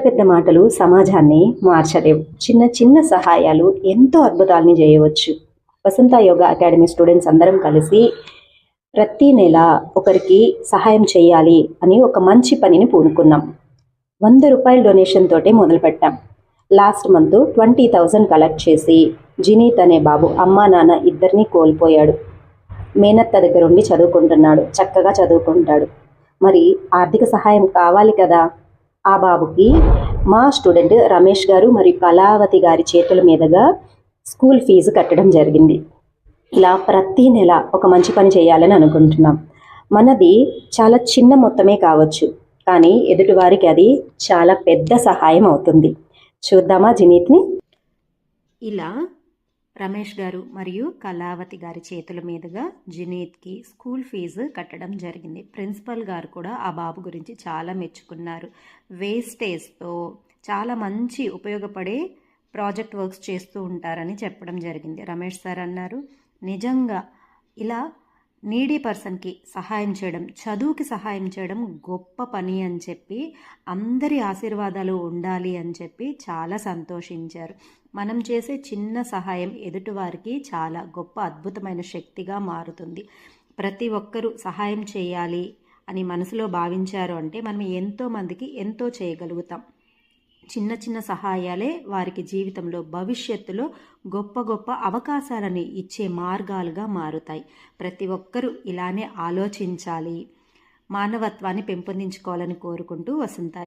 పెద్ద మాటలు సమాజాన్ని మార్చలేవు. చిన్న చిన్న సహాయాలు ఎంతో అద్భుతాల్ని చేయవచ్చు. వసంత యోగా అకాడమీ స్టూడెంట్స్ అందరం కలిసి ప్రతి నెల ఒకరికి సహాయం చేయాలి అని ఒక మంచి పనిని పూనుకున్నాం. 100 రూపాయల డొనేషన్ తోటే మొదలుపెట్టాం. లాస్ట్ మంత్ 20,000 కలెక్ట్ చేసి జినీత్ అనే బాబు అమ్మా నాన్న ఇద్దరిని కోల్పోయాడు. మేనత్త దగ్గర ఉండి చదువుకుంటున్నాడు, చక్కగా చదువుకుంటాడు. మరి ఆర్థిక సహాయం కావాలి కదా. ఆ బాబుకి మా స్టూడెంట్ రమేష్ గారు మరియు కళావతి గారి చేతుల మీదుగా స్కూల్ ఫీజు కట్టడం జరిగింది. ఇలా ప్రతి నెల ఒక మంచి పని చేయాలని అనుకుంటున్నాం. మనది చాలా చిన్న మొత్తమే కావచ్చు, కానీ ఎదుటివారికి అది చాలా పెద్ద సహాయం అవుతుంది. చూద్దామా జినీత్ని? ఇలా రమేష్ గారు మరియు కళావతి గారి చేతుల మీదుగా జినీత్కి స్కూల్ ఫీజు కట్టడం జరిగింది. ప్రిన్సిపల్ గారు కూడా ఆ బాబు గురించి చాలా మెచ్చుకున్నారు. వేస్టేజ్తో చాలా మంచి ఉపయోగపడే ప్రాజెక్ట్ వర్క్స్ చేస్తూ ఉంటారని చెప్పడం జరిగింది. రమేష్ సార్ అన్నారు, నిజంగా ఇలా నీడీ పర్సన్కి సహాయం చేయడం, చదువుకి సహాయం చేయడం గొప్ప పని అని చెప్పి, అందరి ఆశీర్వాదాలు ఉండాలి అని చెప్పి చాలా సంతోషించారు. మనం చేసే చిన్న సహాయం ఎదుటివారికి చాలా గొప్ప అద్భుతమైన శక్తిగా మారుతుంది. ప్రతి ఒక్కరూ సహాయం చేయాలి అని మనసులో భావించారు అంటే మనం ఎంతోమందికి ఎంతో చేయగలుగుతాం. చిన్న చిన్న సహాయాలే వారికి జీవితంలో భవిష్యత్తులో గొప్ప గొప్ప అవకాశాలని ఇచ్చే మార్గాలుగా మారుతాయి. ప్రతి ఒక్కరూ ఇలానే ఆలోచించాలి, మానవత్వాన్ని పెంపొందించుకోవాలని కోరుకుంటూ వసంత